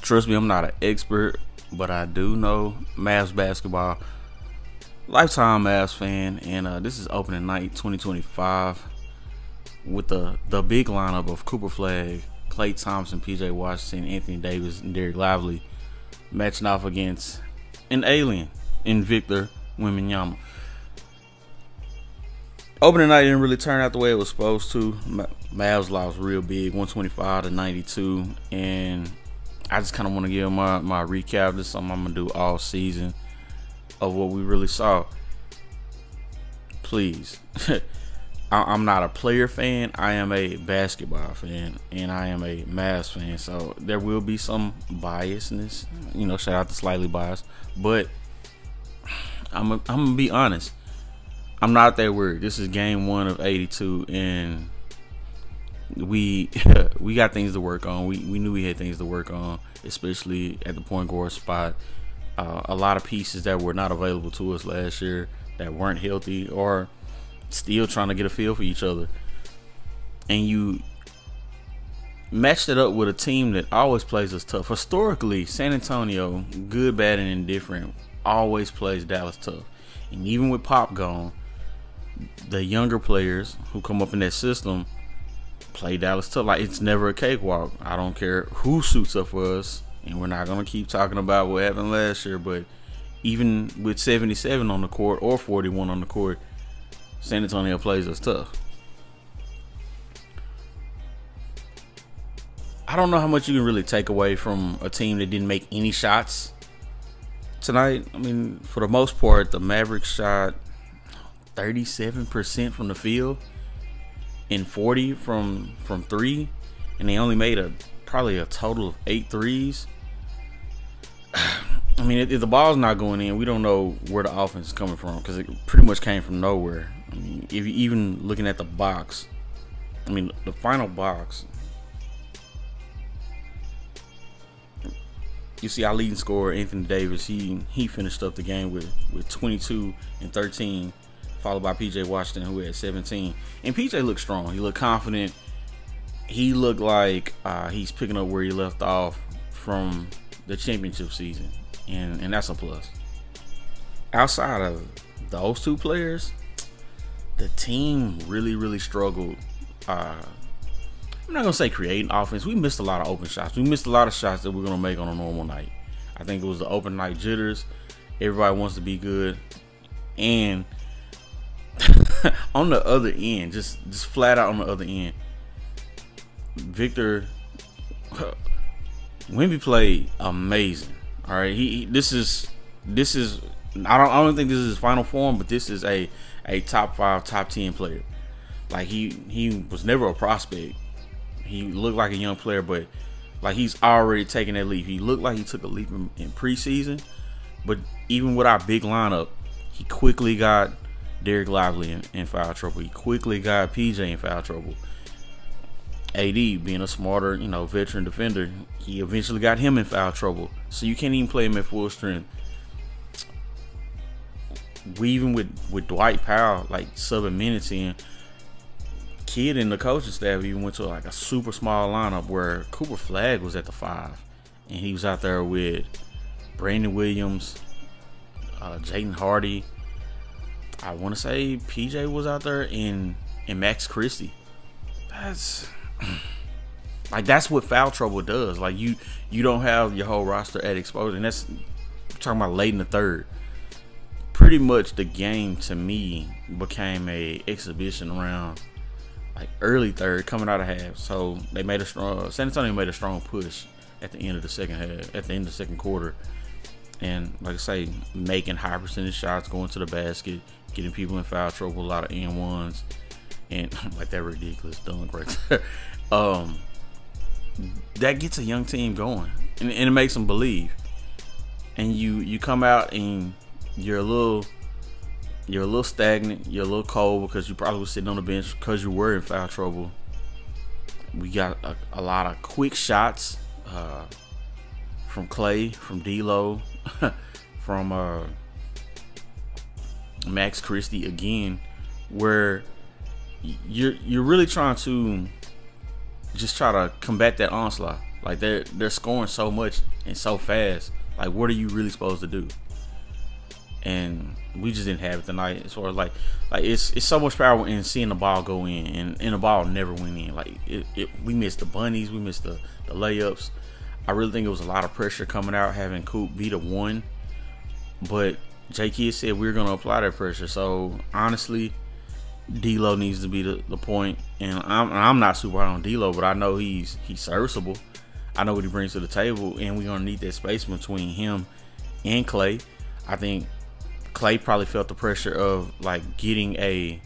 Trust me, I'm not an expert, but I do know Mavs basketball. Lifetime Mavs fan, and this is opening night 2025 with the big lineup of Cooper Flag, Klay Thompson, P.J. Washington, Anthony Davis, and Derek Lively matching off against an alien in Victor Wembanyama. Opening night didn't really turn out the way it was supposed to. Mavs lost real big, 125-92, and I just kind of want to give my recap. This is something I'm going to do all season of what we really saw. Please. I'm not a player fan. I am a basketball fan, and I am a Mavs fan. So there will be some biasness. Shout out to Slightly Biased. But I'm going to be honest. I'm not that worried. This is game 1 of 82, and we got things to work on. We knew we had things to work on, especially at the point guard spot. A lot of pieces that were not available to us last year that weren't healthy or still trying to get a feel for each other. And you matched it up with a team that always plays us tough. Historically, San Antonio, good, bad, and indifferent, always plays Dallas tough. And even with Pop gone, the younger players who come up in that system play Dallas tough. Like, it's never a cakewalk. I don't care who suits up for us, and we're not going to keep talking about what happened last year, but even with 77 on the court or 41 on the court, San Antonio plays us tough. I don't know how much you can really take away from a team that didn't make any shots tonight. I mean, for the most part, the Mavericks shot 37% from the field and 40 from 3, and they only made probably a total of 8 threes. I mean, if the ball's not going in, we don't know where the offense is coming from, because it pretty much came from nowhere. I mean, if you even looking at the box, the final box, you see our leading scorer, Anthony Davis, he finished up the game with 22 and 13, followed by P.J. Washington, who had 17. And P.J. looked strong. He looked confident. He looked like he's picking up where he left off from the championship season, and that's a plus. Outside of those two players, the team really, really struggled. I'm not going to say creating offense. We missed a lot of open shots. We missed a lot of shots that we're going to make on a normal night. I think it was the open night jitters. Everybody wants to be good. And on the other end, just flat out on the other end, Victor Wemby played amazing. All right, this is I don't think this is his final form, but this is a top 5, top 10 player. Like, he was never a prospect. He looked like a young player, but like, he's already taking that leap. He looked like he took a leap in preseason, but even with our big lineup, he quickly got Derek Lively in foul trouble. He quickly got PJ in foul trouble. AD, being a smarter, veteran defender, he eventually got him in foul trouble. So you can't even play him at full strength. We even with Dwight Powell, like, subbing minutes in, Kid and the coaching staff even went to like a super small lineup where Cooper Flag was at the 5, and he was out there with Brandon Williams, Jaden Hardy. I want to say PJ was out there, and Max Christie. That's what foul trouble does. Like, you don't have your whole roster at exposure, and that's talking about late in the third. Pretty much the game to me became a exhibition around like early third, coming out of half. So they made San Antonio made a strong push at the end of the second half, at the end of the second quarter, and like I say, making high percentage shots, going to the basket, getting people in foul trouble, a lot of N1s, and like that ridiculous dunk right there. That gets a young team going, and it makes them believe. And you come out and you're a little stagnant, you're a little cold because you probably was sitting on the bench because you were in foul trouble. We got a lot of quick shots from Klay, from D'Lo, from Max Christie again, where you're really trying to just try to combat that onslaught. Like they're scoring so much and so fast. Like what are you really supposed to do? And we just didn't have it tonight. As far as like it's so much power in seeing the ball go in, and the ball never went in. Like we missed the bunnies, we missed the layups. I really think it was a lot of pressure coming out, having Coop be the one. But J Kidd said we're gonna apply that pressure. So honestly, D'Lo needs to be the point. And I'm not super high on D'Lo, but I know he's serviceable. I know what he brings to the table, and we're gonna need that space between him and Clay. I think Clay probably felt the pressure of like getting a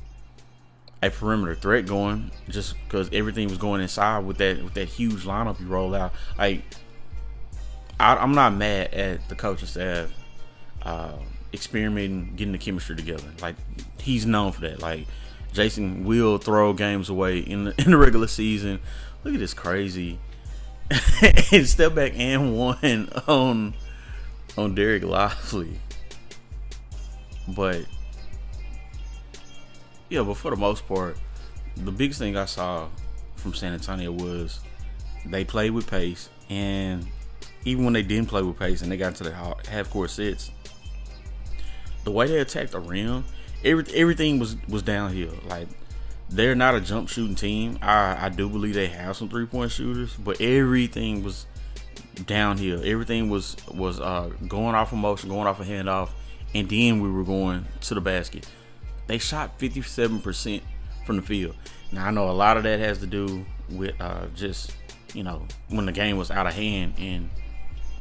perimeter threat going, just because everything was going inside with that huge lineup you roll out. Like I'm not mad at the coaching staff experimenting, getting the chemistry together. Like he's known for that. Like Jason will throw games away in the regular season. Look at this crazy and step back and one on Derek Lively. But yeah, but for the most part, the biggest thing I saw from San Antonio was they played with pace, and even when they didn't play with pace and they got into the half-court sets, the way they attacked the rim, everything was downhill. Like they're not a jump shooting team. I do believe they have some 3-point shooters, but everything was downhill. Everything was going off of motion, going off a handoff, and then we were going to the basket. They shot 57% from the field. Now I know a lot of that has to do with just when the game was out of hand and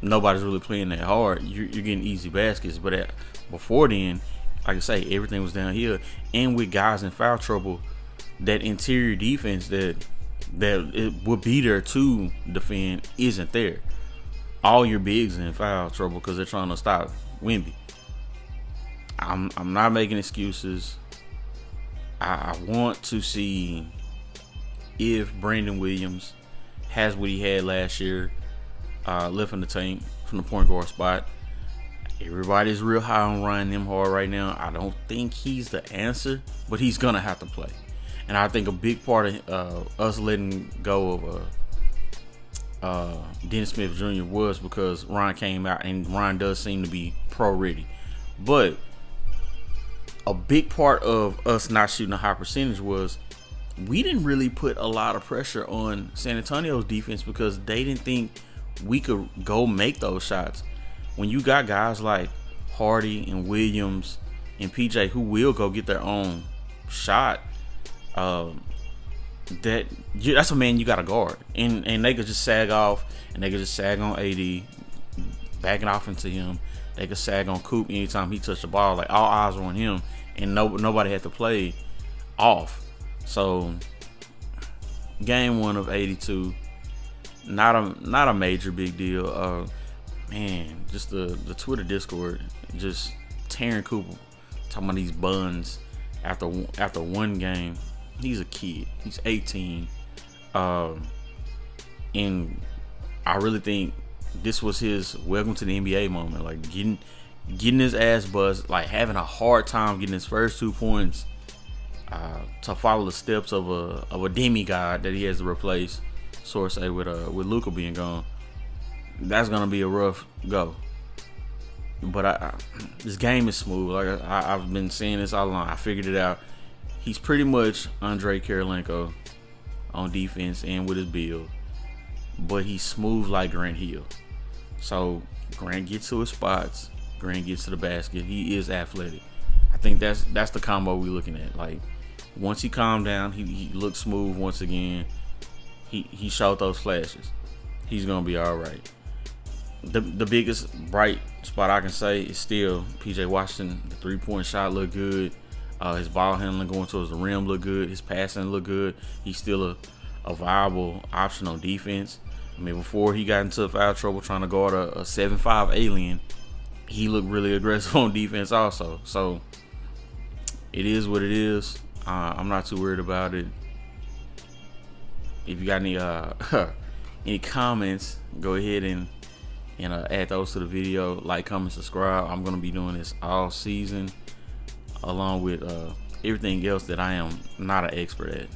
nobody's really playing that hard. You're getting easy baskets, but before then, like I say, everything was downhill, and with guys in foul trouble, that interior defense that it would be there to defend isn't there. All your bigs in foul trouble because they're trying to stop Wemby. I'm not making excuses. I want to see if Brandon Williams has what he had last year, lifting the tank from the point guard spot. Everybody's real high on Ryan Nembhard right now. I don't think he's the answer, but he's gonna have to play. And I think a big part of us letting go of Dennis Smith Jr. was because Ryan came out, and Ryan does seem to be pro ready. But a big part of us not shooting a high percentage was we didn't really put a lot of pressure on San Antonio's defense because they didn't think we could go make those shots. When you got guys like Hardy and Williams and PJ who will go get their own shot, that's a man you got to guard, and they could just sag off, and they could just sag on AD, backing off into him. They could sag on Coop anytime he touched the ball. Like all eyes were on him, and nobody had to play off. So game 1 of 82, not a major big deal. Man, just the Twitter Discord just tearing Cooper, talking about these buns after one game. He's a kid. He's 18, and I really think this was his welcome to the NBA moment. Like getting his ass buzzed, like having a hard time getting his first 2 points, to follow the steps of a demigod that he has to replace. Source say with Luka being gone. That's gonna be a rough go, but this game is smooth. Like I've been saying this all along. I figured it out. He's pretty much Andre Kirilenko on defense and with his build, but he's smooth like Grant Hill. So Grant gets to his spots. Grant gets to the basket. He is athletic. I think that's the combo we're looking at. Like once he calmed down, he looked smooth once again. He showed those flashes. He's gonna be all right. The biggest bright spot I can say is still PJ Washington. The 3-point shot looked good. His ball handling going towards the rim looked good. His passing looked good. He's still a viable option on defense. I mean, before he got into foul trouble trying to guard a 7'5" alien, he looked really aggressive on defense also. So it is what it is. I'm not too worried about it. If you got any comments, go ahead and add those to the video. Like, comment, subscribe. I'm gonna be doing this all season, along with everything else that I am not an expert at.